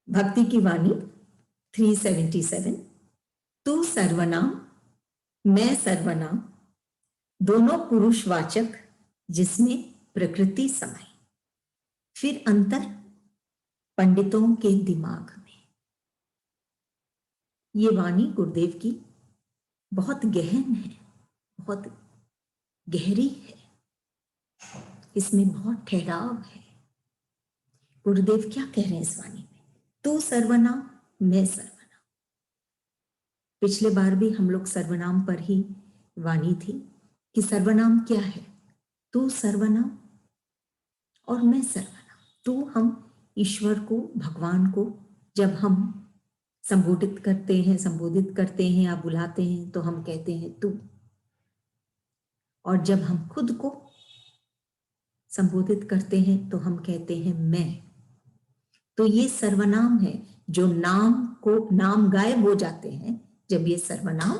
भक्ति की वाणी 377। तू सर्वनाम मैं सर्वनाम, दोनों पुरुषवाचक जिसमें प्रकृति समाई। फिर अंतर पंडितों के दिमाग में। ये वाणी गुरुदेव की बहुत गहन है, बहुत गहरी है, इसमें बहुत ठहराव है। गुरुदेव क्या कह रहे हैं इस वाणी में? तू सर्वनाम मैं सर्वनाम। पिछले बार भी हम लोग सर्वनाम पर ही वाणी थी कि सर्वनाम क्या है। तू सर्वनाम और मैं सर्वनाम। तू हम ईश्वर को, भगवान को जब हम संबोधित करते हैं या बुलाते हैं तो हम कहते हैं तू, और जब हम खुद को संबोधित करते हैं तो हम कहते हैं मैं। तो ये सर्वनाम है। जो नाम गायब हो जाते हैं जब ये सर्वनाम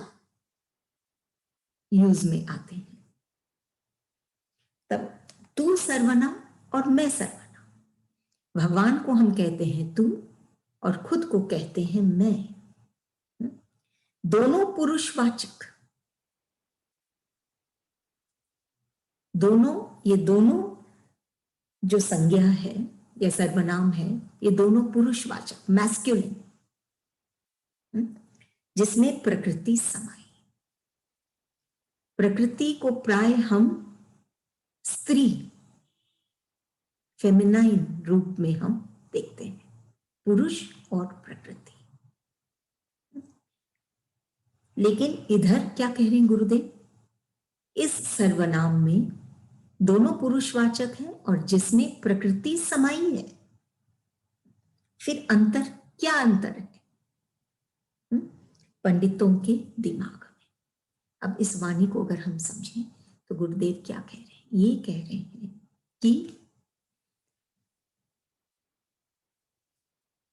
यूज में आते हैं, तब तू सर्वनाम और मैं सर्वनाम। भगवान को हम कहते हैं तू और खुद को कहते हैं मैं। दोनों पुरुषवाचक, ये दोनों जो संज्ञा है या सर्वनाम है, ये दोनों पुरुषवाचक, मैस्कुलिन, जिसमें प्रकृति समाई। प्रकृति को प्राय हम स्त्री, फेमिनाइन रूप में हम देखते हैं, पुरुष और प्रकृति। लेकिन इधर क्या कह रहे हैं गुरुदेव? इस सर्वनाम में दोनों पुरुषवाचक हैं और जिसमें प्रकृति समाई है। फिर अंतर, क्या अंतर है? पंडितों के दिमाग में। अब इस वाणी को अगर हम समझें तो गुरुदेव क्या कह रहे हैं? ये कह रहे हैं कि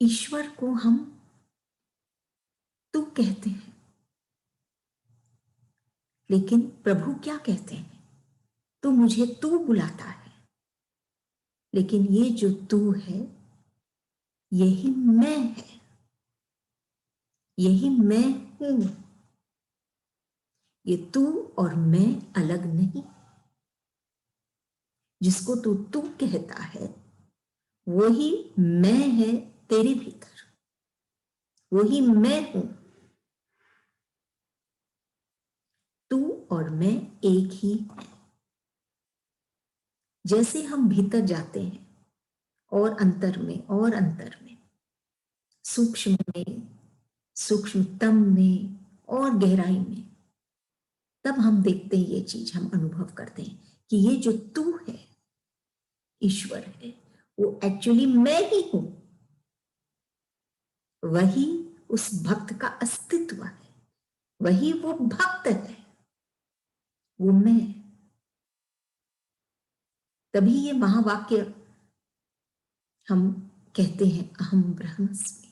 ईश्वर को हम तू कहते हैं, लेकिन प्रभु क्या कहते हैं? तू मुझे तू बुलाता है, लेकिन ये जो तू है यही मैं है, यही मैं हूं। ये तू और मैं अलग नहीं। जिसको तू तू कहता है वही मैं है तेरे भीतर, वही मैं हूं। तू और मैं एक ही है। जैसे हम भीतर जाते हैं और अंतर में, सूक्ष्म में, सूक्ष्मतम में और गहराई में, तब हम देखते हैं, ये चीज हम अनुभव करते हैं कि ये जो तू है, ईश्वर है, वो एक्चुअली मैं ही हूं। वही उस भक्त का अस्तित्व है, वही वो भक्त है, वो मैं। तभी ये महावाक्य हम कहते हैं अहम ब्रह्मस्मि,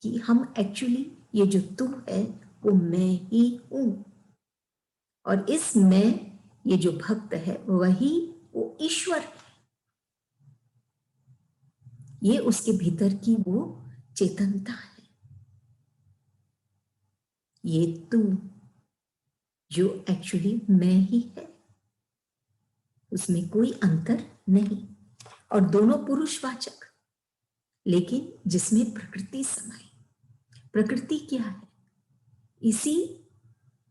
कि हम एक्चुअली ये जो तू है वो मैं ही हूं। और इस मैं, ये जो भक्त है वही वो ईश्वर है। ये उसके भीतर की वो चेतनता है। ये तू जो एक्चुअली मैं ही है, उसमें कोई अंतर नहीं। और दोनों पुरुषवाचक, लेकिन जिसमें प्रकृति समाई। प्रकृति क्या है? इसी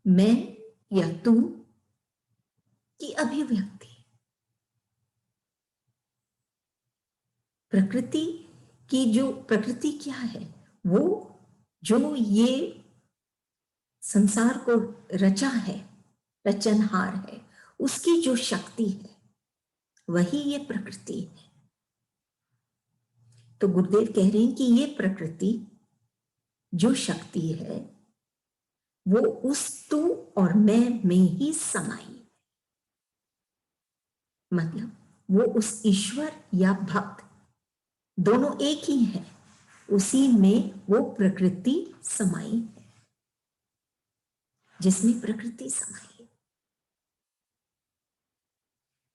मैं या तू की अभिव्यक्ति। प्रकृति की जो प्रकृति क्या है? वो जो ये संसार को रचा है, रचनहार है, उसकी जो शक्ति है वही ये प्रकृति है। तो गुरुदेव कह रहे हैं कि ये प्रकृति जो शक्ति है वो उस तू और मैं में ही समाई। मतलब वो उस ईश्वर या भक्त, दोनों एक ही है, उसी में वो प्रकृति समाई है, जिसमें प्रकृति समाई है।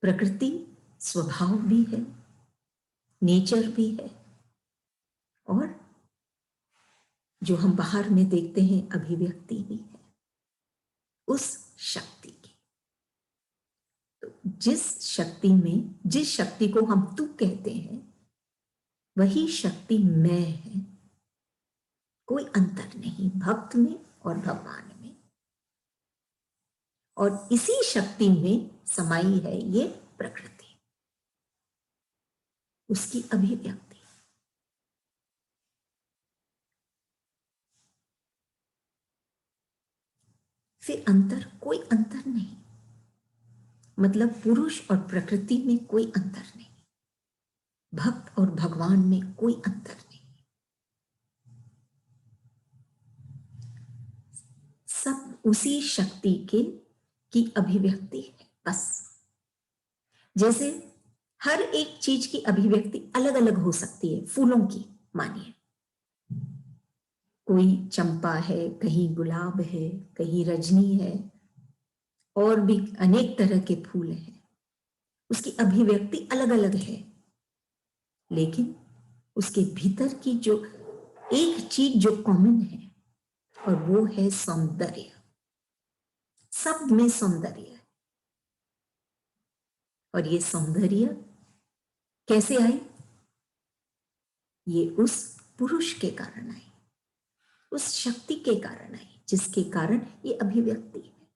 प्रकृति स्वभाव भी है, नेचर भी है, और जो हम बाहर में देखते हैं अभिव्यक्ति भी है उस शक्ति की। तो जिस शक्ति को हम तू कहते हैं वही शक्ति मैं है, कोई अंतर नहीं भक्त में और भगवान में। और इसी शक्ति में समाई है ये प्रकृति, उसकी अभिव्यक्ति। फिर अंतर, कोई अंतर नहीं, मतलब पुरुष और प्रकृति में कोई अंतर नहीं, भक्त और भगवान में कोई अंतर नहीं, सब उसी शक्ति की अभिव्यक्ति है बस। जैसे हर एक चीज की अभिव्यक्ति अलग अलग हो सकती है, फूलों की मानिए, कोई चंपा है, कहीं गुलाब है, कहीं रजनी है, और भी अनेक तरह के फूल हैं, उसकी अभिव्यक्ति अलग अलग है, लेकिन उसके भीतर की जो एक चीज जो कॉमन है और वो है सौंदर्य। सब में सौंदर्य है। और ये सौंदर्य कैसे आए? ये उस पुरुष के कारण आई, उस शक्ति के कारण आई, जिसके कारण ये अभिव्यक्ति है।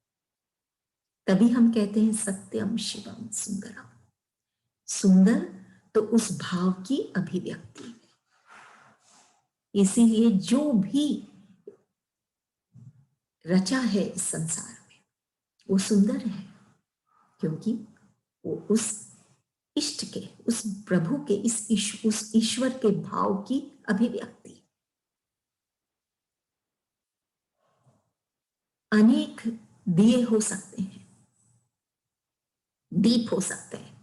तभी हम कहते हैं सत्यम शिवम सुंदरम। सुंदर तो उस भाव की अभिव्यक्ति है। इसीलिए जो भी रचा है इस संसार में वो सुंदर है, क्योंकि वो उस इष्ट के, उस प्रभु के, उस ईश्वर के भाव की अभिव्यक्ति। अनेक दिए हो सकते हैं, दीप हो सकते हैं,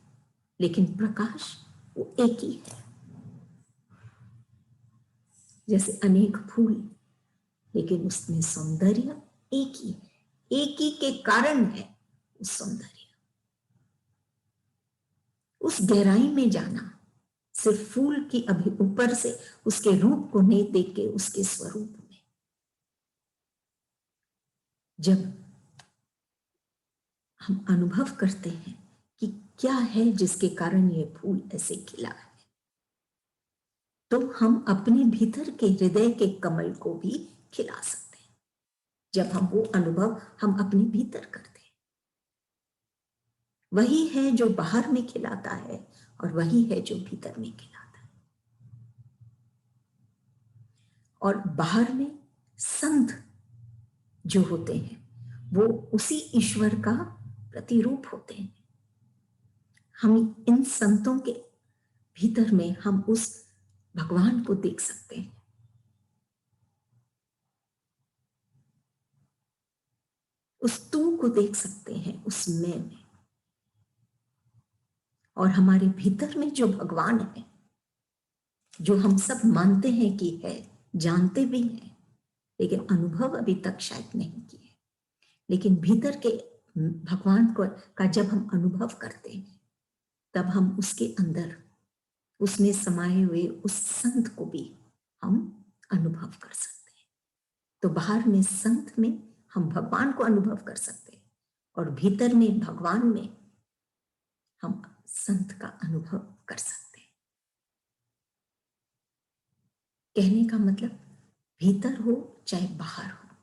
लेकिन प्रकाश वो एक ही है। जैसे अनेक फूल, लेकिन उसमें सौंदर्य एक ही है, एक ही के कारण है उस सौंदर्य। उस गहराई में जाना, सिर्फ फूल की ऊपर से उसके रूप को नहीं देख के उसके स्वरूप में, जब हम अनुभव करते हैं कि क्या है जिसके कारण ये फूल ऐसे खिला है, तो हम अपने भीतर के हृदय के कमल को भी खिला सकते हैं। जब हम वो अनुभव हम अपने भीतर करते हैं, वही है जो बाहर में खिलाता है और वही है जो भीतर में खिलाता है। और बाहर में संत जो होते हैं वो उसी ईश्वर का प्रतिरूप होते हैं। हम इन संतों के भीतर में हम उस भगवान को देख सकते हैं। उस तू को देख सकते हैं, उस मैं में। और हमारे भीतर में जो भगवान है, जो हम सब मानते हैं कि है, जानते भी हैं, लेकिन अनुभव अभी तक शायद नहीं किए, लेकिन भीतर के भगवान को का जब हम अनुभव करते हैं, तब हम उसके अंदर उसमें समाये हुए उस संत को भी हम अनुभव कर सकते हैं। तो बाहर में संत में हम भगवान को अनुभव कर सकते हैं, और भीतर में भगवान में हम संत का अनुभव कर सकते हैं। कहने का मतलब, भीतर हो चाहे बाहर हो,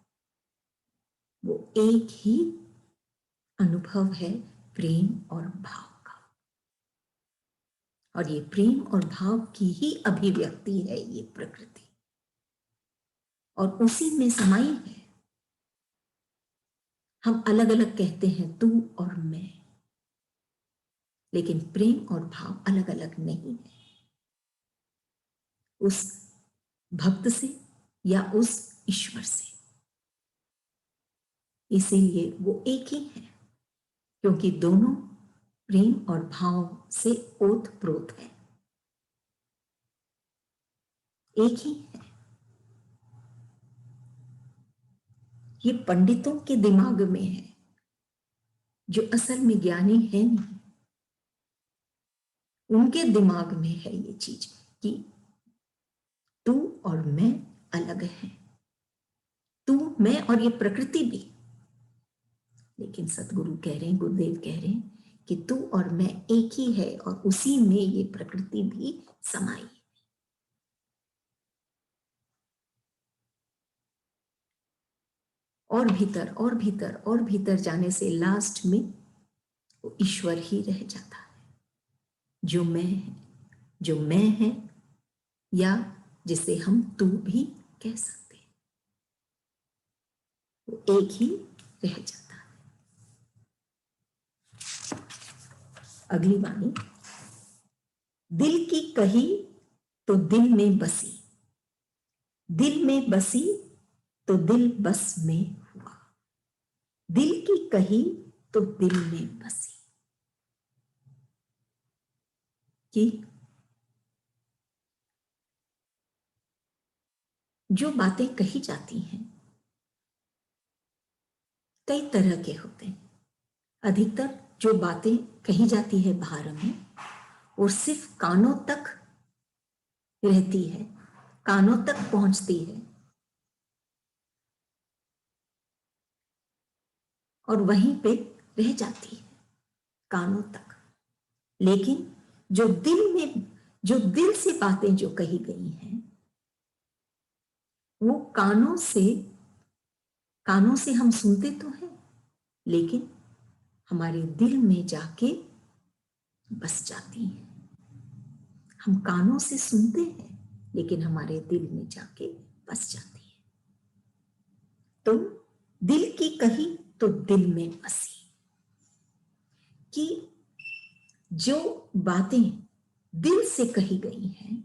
वो एक ही अनुभव है, प्रेम और भाव का। और ये प्रेम और भाव की ही अभिव्यक्ति है ये प्रकृति, और उसी में समाई है। हम अलग अलग कहते हैं तू और मैं, लेकिन प्रेम और भाव अलग अलग नहीं है। उस भक्त से या उस ईश्वर से, इसीलिए वो एक ही है, क्योंकि दोनों प्रेम और भाव से ओतप्रोत है, एक ही है। ये पंडितों के दिमाग में है, जो असल में ज्ञानी है नहीं। उनके दिमाग में है ये चीज कि तू और मैं अलग हैं, तू मैं और ये प्रकृति भी। लेकिन सतगुरु कह रहे हैं, गुरुदेव कह रहे हैं कि तू और मैं एक ही है और उसी में ये प्रकृति भी समाई है। और भीतर और भीतर और भीतर जाने से लास्ट में वो ईश्वर ही रह जाता है, जो मैं है, जो मैं है, या जिसे हम तू भी कह सकते हैं, वो एक ही रह जाता है। अगली वाणी, दिल की कही तो दिल में बसी, दिल में बसी तो दिल बस में हुआ, दिल की कही तो दिल में बसी। कि जो बातें कही जाती हैं कई तरह के होते हैं। अधिकतर जो बातें कही जाती है बाहर में, वो सिर्फ कानों तक रहती है, कानों तक पहुंचती है और वहीं पे रह जाती है, कानों तक। लेकिन जो दिल में, जो दिल से बातें जो कही गई हैं, वो कानों से हम सुनते तो हैं, लेकिन हमारे दिल में जाके बस जाती हैं। हम कानों से सुनते हैं, लेकिन हमारे दिल में जाके बस जाती है। तो दिल की कही तो दिल में बसी, कि जो बातें दिल से कही गई हैं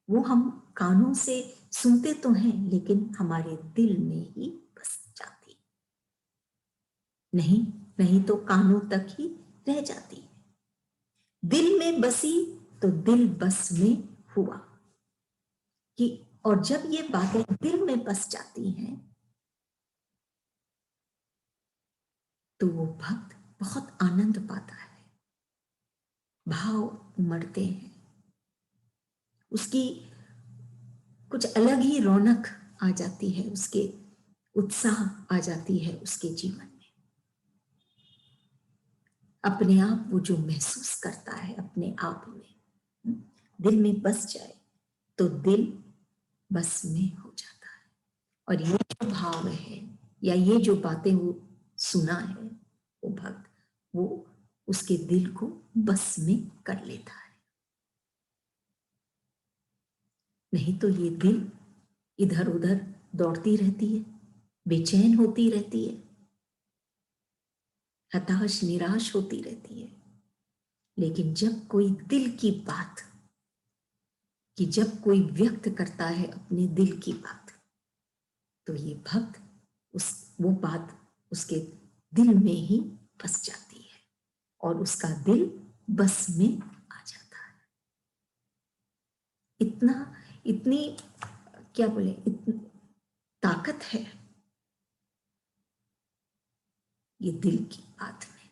वो हम कानों से सुनते तो हैं, लेकिन हमारे दिल में ही बस जाती, नहीं नहीं तो कानों तक ही रह जाती है। दिल में बसी तो दिल बस में हुआ, कि और जब ये बातें दिल में बस जाती हैं तो वो भक्त बहुत आनंद पाता है, भाव उमड़ते हैं, उसकी कुछ अलग ही रौनक आ जाती है, उसके उत्साह आ जाती है उसके जीवन में। अपने आप वो जो महसूस करता है अपने आप में, दिल में बस जाए तो दिल बस में हो जाता है। और ये जो भाव है या ये जो बातें वो सुना है, वो भक्त वो उसके दिल को बस में कर लेता है। नहीं तो ये दिल इधर उधर दौड़ती रहती है, बेचैन होती रहती है, हताश निराश होती रहती है। लेकिन जब कोई दिल की बात, कि जब कोई व्यक्त करता है अपने दिल की बात, तो ये भक्त वो बात उसके दिल में ही बस जाती है और उसका दिल बस में आ जाता है। इतनी क्या बोले, इतनी ताकत है ये दिल की बात में,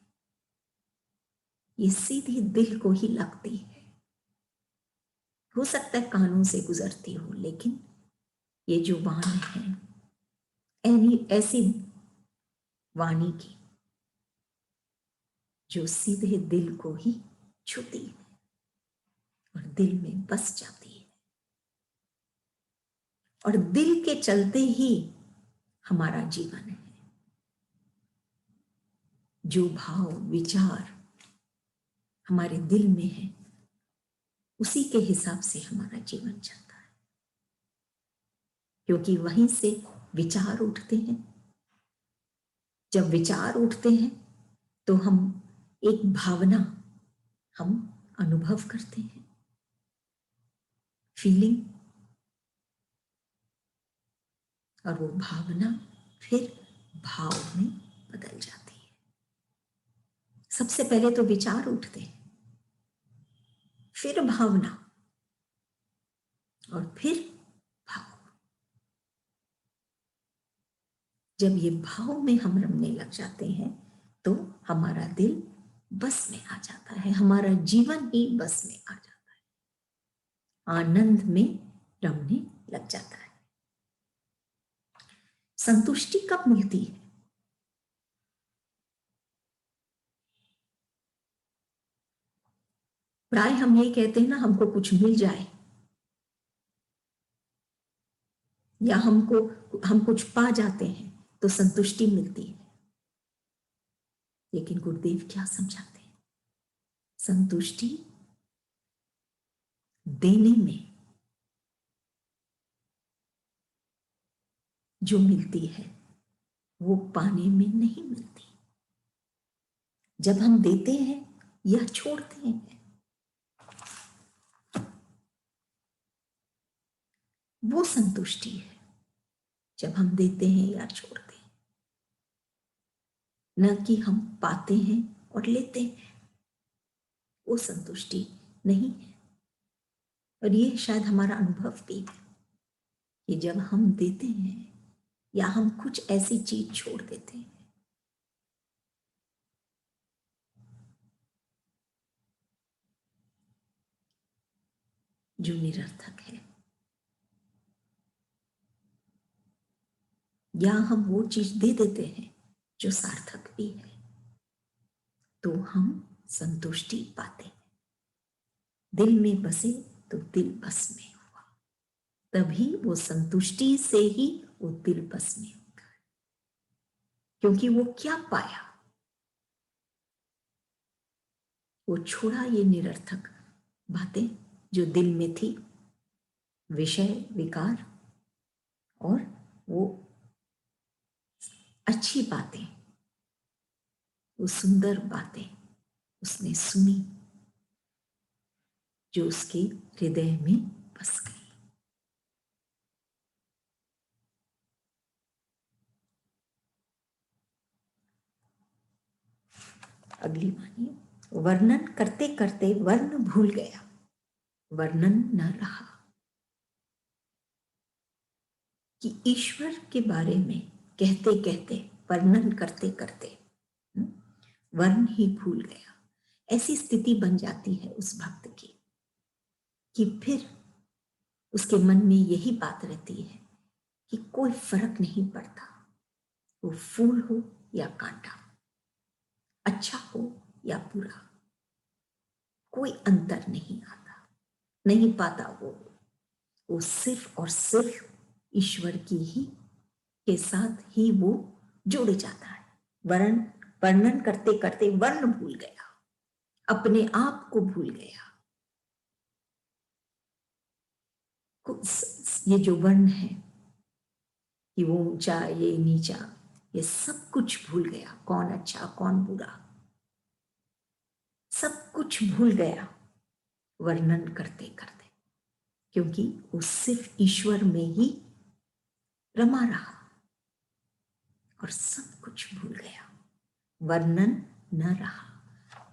ये सीधी दिल को ही लगती है। हो सकता है कानों से गुजरती हो, लेकिन ये जो वाणी है ऐसी वाणी की जो सीधे दिल को ही छूती है और दिल में बस जाती है, और दिल के चलते ही हमारा जीवन है। जो भाव विचार हमारे दिल में है, उसी के हिसाब से हमारा जीवन चलता है, क्योंकि वहीं से विचार उठते हैं। जब विचार उठते हैं तो हम एक भावना हम अनुभव करते हैं, फीलिंग, और वो भावना फिर भाव में बदल जाती है। सबसे पहले तो विचार उठते हैं, फिर भावना, और फिर भाव। जब ये भाव में हम रमने लग जाते हैं तो हमारा दिल बस में आ जाता है, हमारा जीवन ही बस में आ जाता है। आनंद में रमने लग जाता है। संतुष्टि कब मिलती है? प्राय हम ये कहते हैं ना, हमको कुछ मिल जाए या हम कुछ पा जाते हैं तो संतुष्टि मिलती है। लेकिन गुरुदेव क्या समझाते हैं? संतुष्टि देने में जो मिलती है वो पाने में नहीं मिलती। जब हम देते हैं या छोड़ते हैं, वो संतुष्टि है। जब हम देते हैं या छोड़ते हैं, न कि हम पाते हैं और लेते हैं, वो संतुष्टि नहीं है। और ये शायद हमारा अनुभव भी है कि जब हम देते हैं या हम कुछ ऐसी चीज छोड़ देते हैं जो निरर्थक है, या हम वो चीज दे देते हैं जो सार्थक भी है, तो हम संतुष्टि पाते हैं। दिल में बसे तो दिल बस में हुआ, तभी वो संतुष्टि से ही वो दिल बस में होता है। क्योंकि वो क्या पाया? वो छोड़ा ये निरर्थक बातें जो दिल में थी, विषय विकार, और वो अच्छी बातें, वो सुंदर बातें उसने सुनी जो उसके हृदय में बस गई। अगली वाणी, वर्णन करते करते वर्ण भूल गया, वर्णन न रहा। कि ईश्वर के बारे में कहते कहते, वर्णन करते करते वर्ण ही भूल गया। ऐसी स्थिति बन जाती है उस भक्त की कि फिर उसके मन में यही बात रहती है कि कोई फर्क नहीं पड़ता, वो फूल हो या कांटा, अच्छा हो या बुरा, कोई अंतर नहीं आता, नहीं पाता। वो सिर्फ और सिर्फ ईश्वर की ही के साथ ही वो जुड़ जाता है। वर्णन करते करते वर्ण भूल गया, अपने आप को भूल गया। ये जो वर्ण है कि वो ऊंचा ये नीचा, ये सब कुछ भूल गया। कौन अच्छा कौन बुरा, सब कुछ भूल गया वर्णन करते करते, क्योंकि वो सिर्फ ईश्वर में ही रमा रहा और सब कुछ भूल गया, वर्णन न रहा।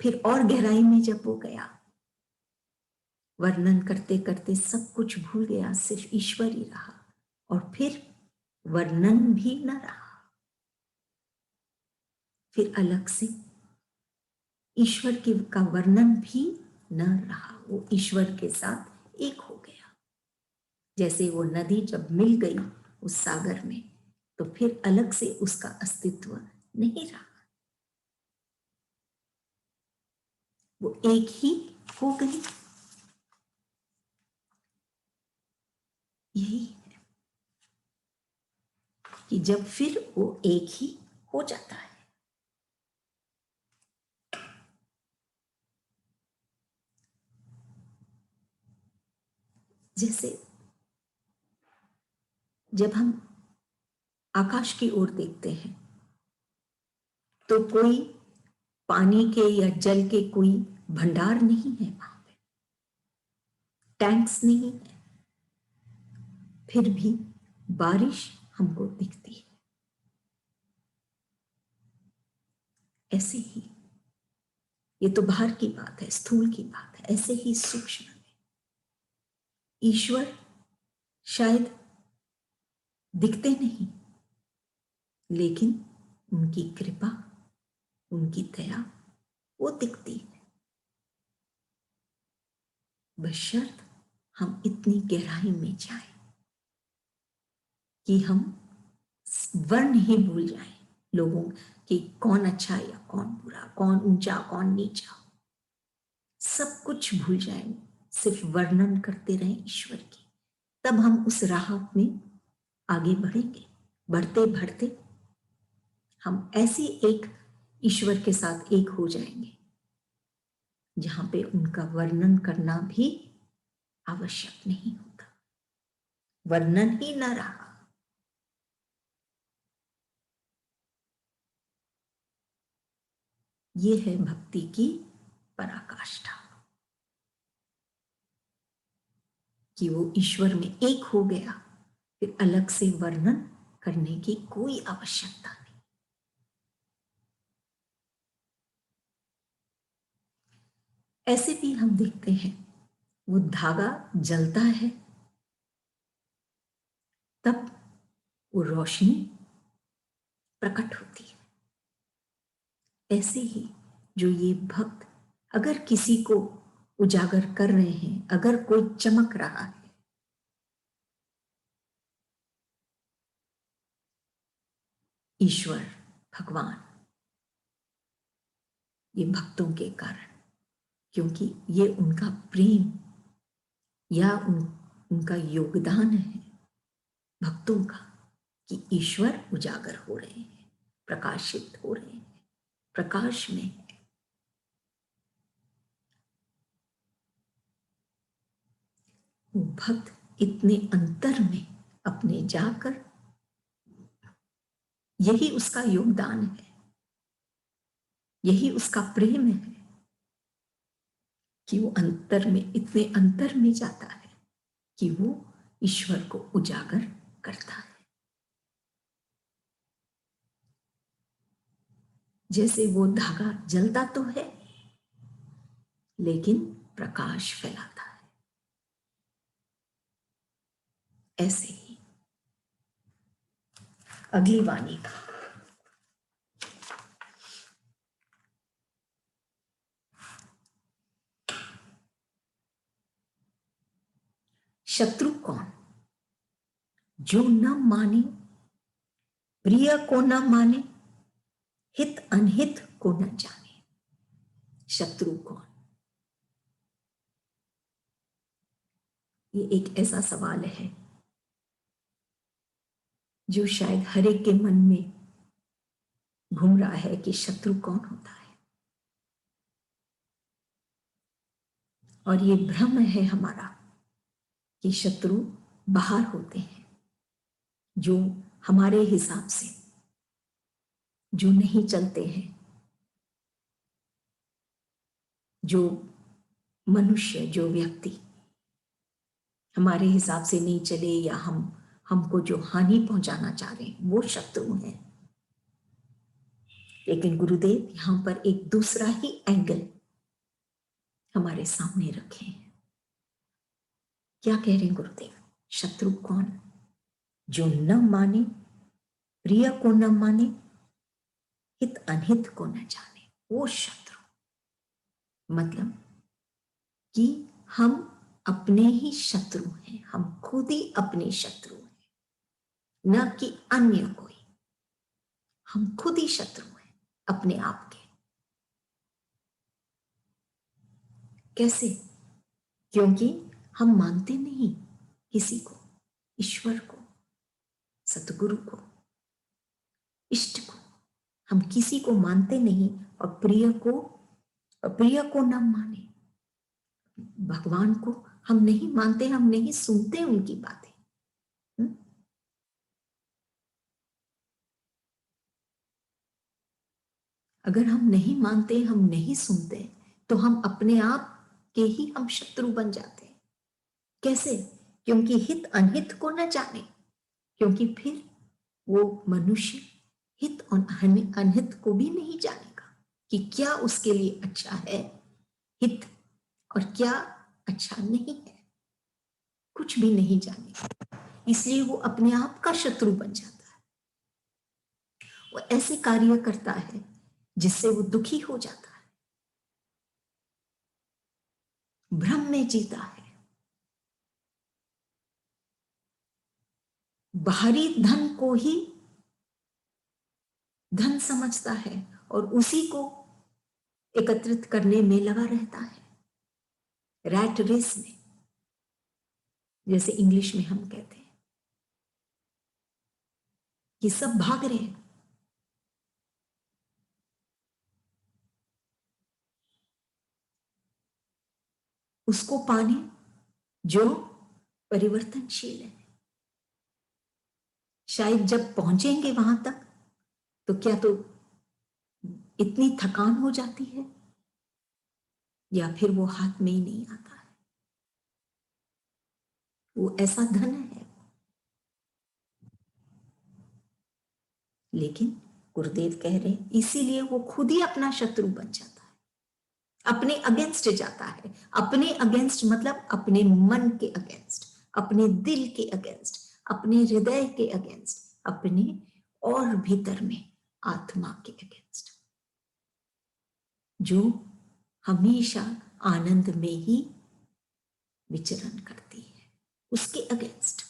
फिर और गहराई में जब वो गया, वर्णन करते करते सब कुछ भूल गया, सिर्फ ईश्वर ही रहा, और फिर वर्णन भी न रहा। फिर अलग से ईश्वर के का वर्णन भी न रहा, वो ईश्वर के साथ एक हो गया। जैसे वो नदी जब मिल गई उस सागर में, तो फिर अलग से उसका अस्तित्व नहीं रहा, वो एक ही हो गई। यही है कि जब फिर वो एक ही हो जाता है। जैसे जब हम आकाश की ओर देखते हैं तो कोई पानी के या जल के कोई भंडार नहीं है वहां पे, टैंक्स नहीं है, फिर भी बारिश हमको दिखती है। ऐसे ही, ये तो बाहर की बात है, स्थूल की बात है, ऐसे ही सूक्ष्म में ईश्वर शायद दिखते नहीं, लेकिन उनकी कृपा, उनकी दया वो दिखती है, बशर्त हम इतनी गहराई में जाएं कि हम वर्ण ही भूल जाएं लोगों कि कौन अच्छा या कौन बुरा, कौन ऊंचा कौन नीचा, सब कुछ भूल जाएं, सिर्फ वर्णन करते रहें ईश्वर की। तब हम उस राह में आगे बढ़ेंगे। बढ़ते बढ़ते हम ऐसी एक ईश्वर के साथ एक हो जाएंगे जहां पे उनका वर्णन करना भी आवश्यक नहीं होता, वर्णन ही न रहा। ये है भक्ति की पराकाष्ठा कि वो ईश्वर में एक हो गया, फिर अलग से वर्णन करने की कोई आवश्यकता नहीं। ऐसे भी हम देखते हैं वो धागा जलता है तब वो रोशनी प्रकट होती है। ऐसे ही जो ये भक्त अगर किसी को उजागर कर रहे हैं, अगर कोई चमक रहा है, ईश्वर भगवान, ये भक्तों के कारण, क्योंकि ये उनका प्रेम या उनका योगदान है भक्तों का कि ईश्वर उजागर हो रहे हैं, प्रकाशित हो रहे हैं, प्रकाश में है। वो भक्त इतने अंतर में अपने जाकर, यही उसका योगदान है, यही उसका प्रेम है कि वो अंतर में, इतने अंतर में जाता है कि वो ईश्वर को उजागर करता है। जैसे वो धागा जलता तो है लेकिन प्रकाश फैलाता है, ऐसे ही अगली वाणी का शत्रु कौन? जो न माने, प्रिय को न माने, हित अनहित को न जाने। शत्रु कौन? ये एक ऐसा सवाल है जो शायद हर एक के मन में घूम रहा है कि शत्रु कौन होता है। और ये भ्रम है हमारा कि शत्रु बाहर होते हैं, जो हमारे हिसाब से जो नहीं चलते हैं, जो मनुष्य, जो व्यक्ति हमारे हिसाब से नहीं चले या हमको जो हानि पहुंचाना चाह रहे हैं, वो शत्रु हैं। लेकिन गुरुदेव यहां पर एक दूसरा ही एंगल हमारे सामने रखे हैं। क्या कह रहे हैं गुरुदेव? शत्रु कौन? जो न माने, प्रिय को न माने, हित अनहित को न जाने, वो शत्रु। मतलब कि हम अपने ही शत्रु हैं, हम खुद ही अपने शत्रु हैं, न कि अन्य कोई। हम खुद ही शत्रु हैं अपने आप के। कैसे? क्योंकि हम मानते नहीं किसी को, ईश्वर को, सतगुरु को, इष्ट को। हम किसी को मानते नहीं और प्रिय को न माने, भगवान को हम नहीं मानते, हम नहीं सुनते उनकी बातें। अगर हम नहीं मानते, हम नहीं सुनते, तो हम अपने आप के ही हम शत्रु बन जाते हैं। कैसे? क्योंकि हित अनहित को न जाने, क्योंकि फिर वो मनुष्य हित और अनहित को भी नहीं जानेगा कि क्या उसके लिए अच्छा है हित और क्या अच्छा नहीं है, कुछ भी नहीं जानेगा। इसलिए वो अपने आप का शत्रु बन जाता है। वो ऐसे कार्य करता है जिससे वो दुखी हो जाता है, भ्रम में जीता है। बाहरी धन को ही धन समझता है और उसी को एकत्रित करने में लगा रहता है, रैट रेस में, जैसे इंग्लिश में हम कहते हैं कि सब भाग रहे हैं। उसको पाने जो परिवर्तनशील है। शायद जब पहुंचेंगे वहां तक तो क्या तो इतनी थकान हो जाती है या फिर वो हाथ में ही नहीं आता है। वो ऐसा धन है। लेकिन गुरुदेव कह रहे हैं इसीलिए वो खुद ही अपना शत्रु बन जाता है, अपने अगेंस्ट जाता है। अपने अगेंस्ट मतलब अपने मन के अगेंस्ट, अपने दिल के अगेंस्ट, अपने हृदय के अगेंस्ट, अपने और भीतर में आत्मा के अगेंस्ट, जो हमेशा आनंद में ही विचरण करती है, उसके अगेंस्ट।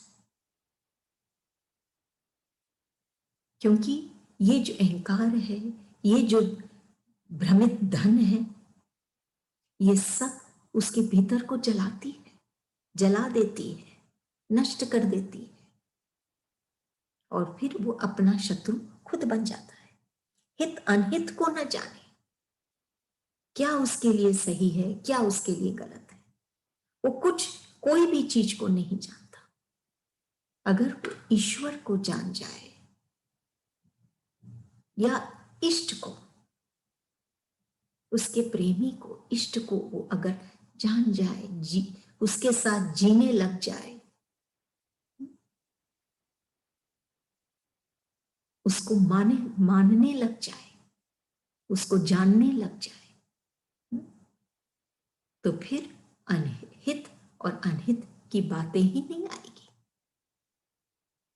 क्योंकि ये जो अहंकार है, ये जो भ्रमित धन है, ये सब उसके भीतर को जलाती है, जला देती है, नष्ट कर देती है और फिर वो अपना शत्रु खुद बन जाता है। हित अनहित को न जाने, क्या उसके लिए सही है, क्या उसके लिए गलत है, वो कुछ कोई भी चीज को नहीं जानता। अगर वो ईश्वर को जान जाए या इष्ट को, उसके प्रेमी को, इष्ट को वो अगर जान जाए, उसके साथ जीने लग जाए, उसको मानने लग जाए, उसको जानने लग जाए, तो फिर अनहित और अनहित की बातें ही नहीं आएगी।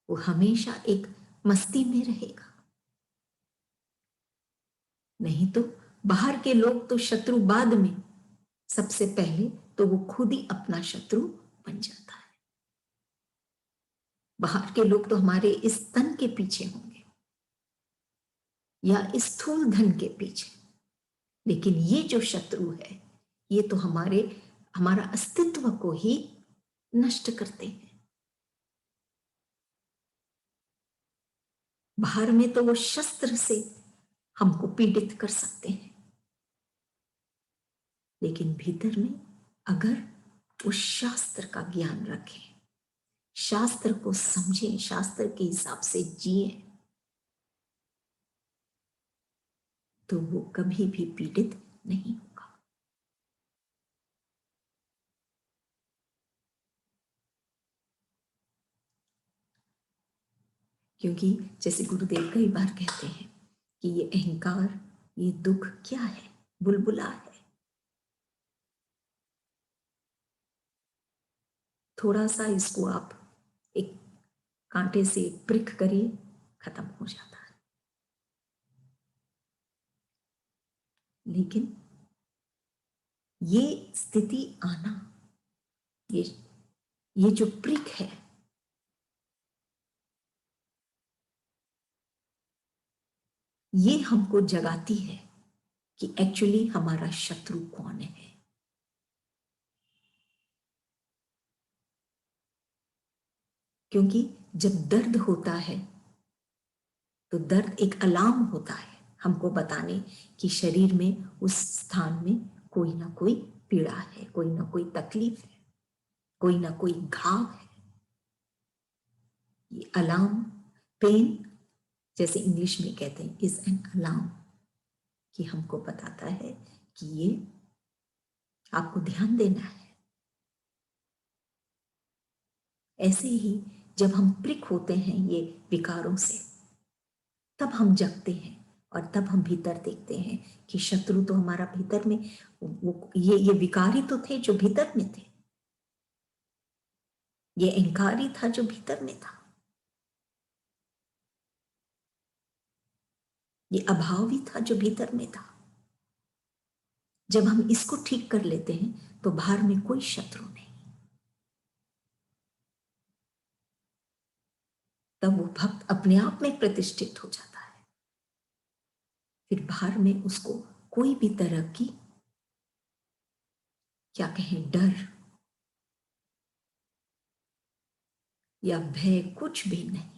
वो हमेशा एक मस्ती में रहेगा। नहीं तो बाहर के लोग तो शत्रु बाद में, सबसे पहले तो वो खुद ही अपना शत्रु बन जाता है। बाहर के लोग तो हमारे इस तन के पीछे होंगे या इस स्थूल धन के पीछे, लेकिन ये जो शत्रु है, ये तो हमारा अस्तित्व को ही नष्ट करते हैं। बाहर में तो वो शस्त्र से हमको पीड़ित कर सकते हैं, लेकिन भीतर में अगर उस शास्त्र का ज्ञान रखें, शास्त्र को समझें, शास्त्र के हिसाब से जिए, तो वो कभी भी पीड़ित नहीं होगा। क्योंकि जैसे गुरुदेव कई बार कहते हैं कि ये अहंकार, ये दुख क्या है? बुलबुला है। थोड़ा सा इसको आप एक कांटे से प्रिक करिए, खत्म हो जाता है। लेकिन ये स्थिति आना, ये जो प्रिक है, ये हमको जगाती है कि एक्चुअली हमारा शत्रु कौन है। क्योंकि जब दर्द होता है तो दर्द एक अलार्म होता है हमको बताने कि शरीर में, उस स्थान में कोई ना कोई पीड़ा है, कोई ना कोई तकलीफ है, कोई ना कोई घाव है। ये अलार्म, पेन जैसे इंग्लिश में कहते हैं, इज एन अलार्म, कि हमको बताता है कि ये आपको ध्यान देना है। ऐसे ही जब हम प्रिक होते हैं ये विकारों से, तब हम जगते हैं और तब हम भीतर देखते हैं कि शत्रु तो हमारा भीतर में, वो ये विकारी तो थे जो भीतर में थे, ये अहंकारी था जो भीतर में था, ये अभावी था जो भीतर में था। जब हम इसको ठीक कर लेते हैं तो बाहर में कोई शत्रु नहीं। तब वो भक्त अपने आप में प्रतिष्ठित हो जाता है। फिर बाहर में उसको कोई भी तरह की, क्या कहें, डर या भय कुछ भी नहीं।